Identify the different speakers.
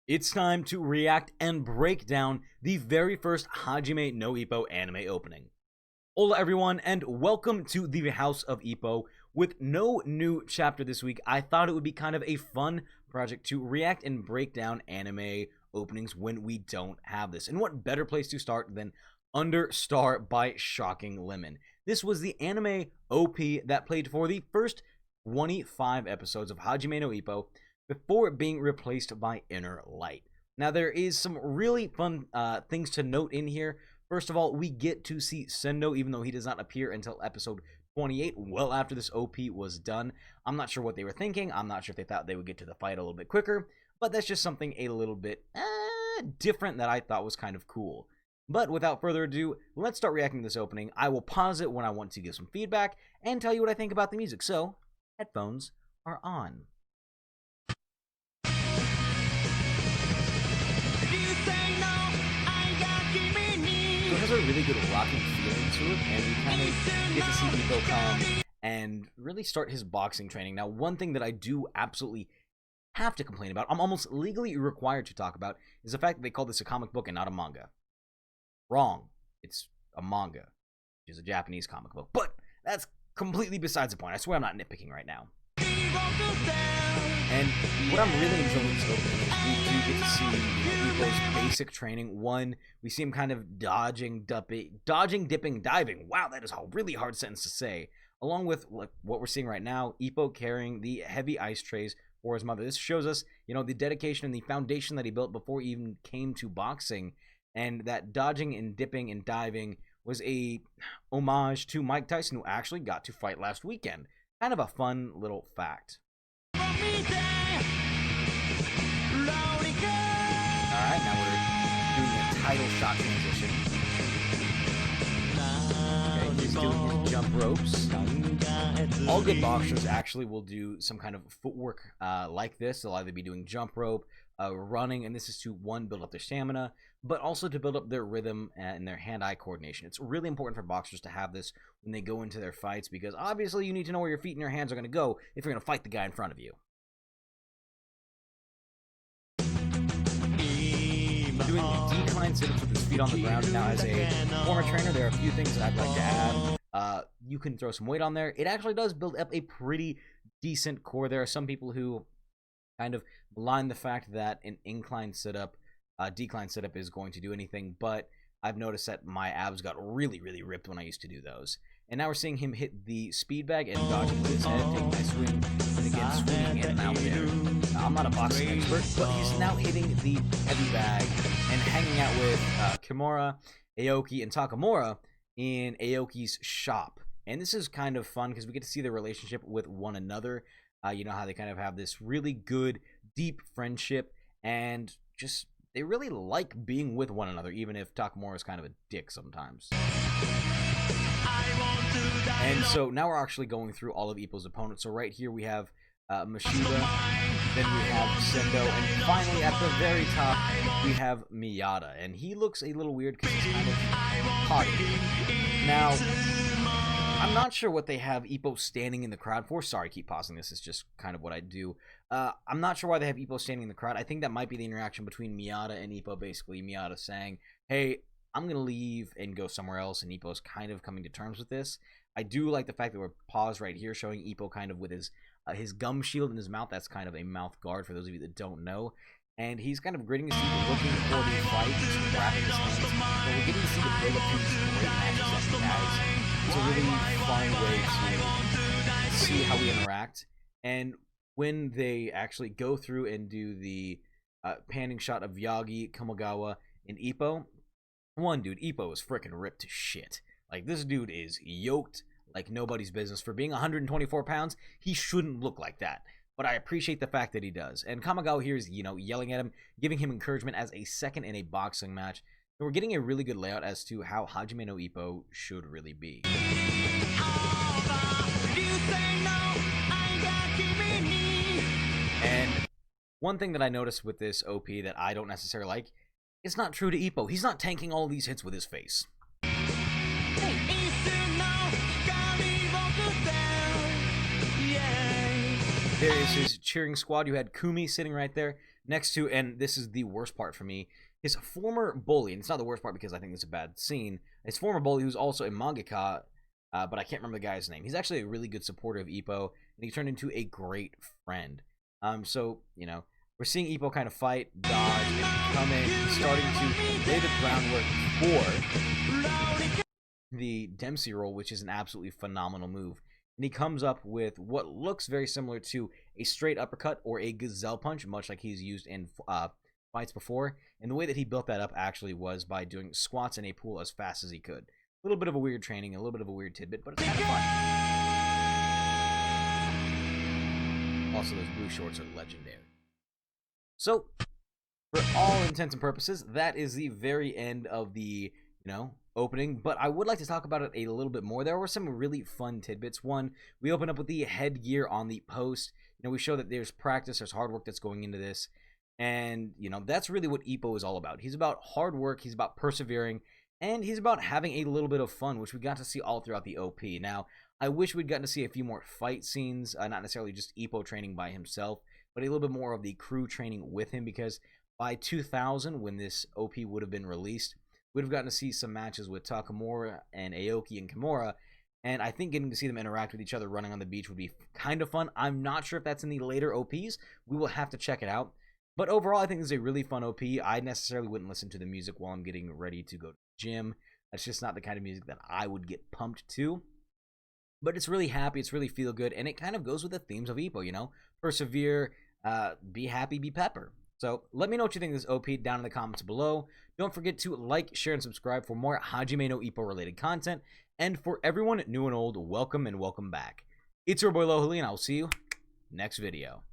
Speaker 1: It's time to react and break down the very first Hajime no Ippo anime opening. Hola everyone, and welcome to the House of Ippo. With no new chapter this week, I thought it would be kind of a fun project to react and break down anime openings when we don't have this. And what better place to start than Under Star by Shocking Lemon. This was the anime OP that played for the first 25 episodes of Hajime no Ippo, before being replaced by Inner Light. Now, there is some really fun things to note in here. First of all, we get to see Sendo, even though he does not appear until episode 28, well after this OP was done. I'm not sure what they were thinking. I'm not sure if they thought they would get to the fight a little bit quicker, but that's just something a little bit different that I thought was kind of cool. But without further ado, let's start reacting to this opening. I will pause it when I want to give some feedback and tell you what I think about the music. So, headphones are on. So it has a really good rocking feeling to it, and we kind of get to see Ippo come and really start his boxing training. Now, one thing that I do absolutely have to complain about, I'm almost legally required to talk about, is the fact that they call this a comic book and not a manga. Wrong. It's a manga, which is a Japanese comic book. But that's completely besides the point. I swear I'm not nitpicking right now. And what I'm really enjoying this opening is we do get to see Ippo's basic training. One, we see him kind of dodging, dipping, diving. Wow, that is a really hard sentence to say. Along with what we're seeing right now, Ippo carrying the heavy ice trays for his mother. This shows us, the dedication and the foundation that he built before he even came to boxing. And that dodging and dipping and diving was a homage to Mike Tyson, who actually got to fight last weekend. Kind of a fun little fact. Alright, now we're doing a title shot transition. Okay, he's doing his jump ropes. All good boxers actually will do some kind of footwork like this. They'll either be doing jump rope, running, and this is to, one, build up their stamina, but also to build up their rhythm and their hand-eye coordination. It's really important for boxers to have this when they go into their fights, because obviously you need to know where your feet and your hands are going to go if you're going to fight the guy in front of you. Doing decline sit-ups with his feet on the ground. Now, as a former trainer, there are a few things that I'd like to add. You can throw some weight on there. It actually does build up a pretty decent core. There are some people who kind of malign the fact that an incline sit-up, decline sit-up is going to do anything, but I've noticed that my abs got really, really ripped when I used to do those. And now we're seeing him hit the speed bag and dodging with his head, taking a swing, and again swinging in and out there. Now, I'm not a boxing expert, but he's now hitting the heavy bag and hanging out with Kimura, Aoki, and Takamura in Aoki's shop. And this is kind of fun because we get to see their relationship with one another. You know how they kind of have this really good, deep friendship, and just they really like being with one another, even if Takamura is kind of a dick sometimes. And so now we're actually going through all of Ippo's opponents. So right here we have Mashida, then we have Sendo, and finally at the very top we have Miyata. And he looks a little weird because he's kind of haughty. Now, I'm not sure what they have Ippo standing in the crowd for. Sorry, keep pausing. This is just kind of what I do. I'm not sure why they have Ippo standing in the crowd. I think that might be the interaction between Miyata and Ippo. Basically, Miyata saying, hey, I'm going to leave and go somewhere else, and Ippo's kind of coming to terms with this. I do like the fact that we're paused right here, showing Ippo kind of with his gum shield in his mouth. That's kind of a mouth guard for those of you that don't know. And he's kind of gritting his teeth, looking for the fight, just wrapping his hands. But we're getting to see the build up to these great matches that he has. It's a really fun way to see how we interact. And when they actually go through and do the panning shot of Yagi, Kamagawa, and Ippo, one, dude, Ippo is freaking ripped to shit. Like, this dude is yoked like nobody's business. For being 124 pounds, he shouldn't look like that. But I appreciate the fact that he does. And Kamagawa here is, yelling at him, giving him encouragement as a second in a boxing match. So we're getting a really good layout as to how Hajime no Ippo should really be. And one thing that I noticed with this OP that I don't necessarily like, it's not true to Ippo. He's not tanking all these hits with his face. There is his cheering squad. You had Kumi sitting right there. Next to, and this is the worst part for me, his former bully, and it's not the worst part because I think it's a bad scene, his former bully who's also a mangaka, but I can't remember the guy's name. He's actually a really good supporter of Ippo, and he turned into a great friend. So, you know, we're seeing Ippo kind of fight, dodge, and come in, starting to lay the groundwork for the Dempsey roll, which is an absolutely phenomenal move. And he comes up with what looks very similar to a straight uppercut or a gazelle punch, much like he's used in fights before. And the way that he built that up actually was by doing squats in a pool as fast as he could. A little bit of a weird training, a little bit of a weird tidbit, but it's kind of fun. Also, those blue shorts are legendary. So, for all intents and purposes, that is the very end of the, opening, but I would like to talk about it a little bit more. There were some really fun tidbits. One, we open up with the headgear on the post. We show that there's practice, there's hard work that's going into this, and, that's really what Ippo is all about. He's about hard work, he's about persevering, and he's about having a little bit of fun, which we got to see all throughout the OP. Now, I wish we'd gotten to see a few more fight scenes, not necessarily just Ippo training by himself, but a little bit more of the crew training with him, because by 2000, when this OP would have been released, we'd have gotten to see some matches with Takamura and Aoki and Kimura, and I think getting to see them interact with each other running on the beach would be kind of fun. I'm not sure if that's in the later OPs. We will have to check it out. But overall, I think this is a really fun OP. I necessarily wouldn't listen to the music while I'm getting ready to go to the gym. That's just not the kind of music that I would get pumped to. But it's really happy, it's really feel good, and it kind of goes with the themes of Ippo, Persevere, be happy, be pepper. So let me know what you think of this OP down in the comments below. Don't forget to like, share, and subscribe for more Hajime no Ippo related content. And for everyone new and old, welcome and welcome back. It's your boy Lohali, and I'll see you next video.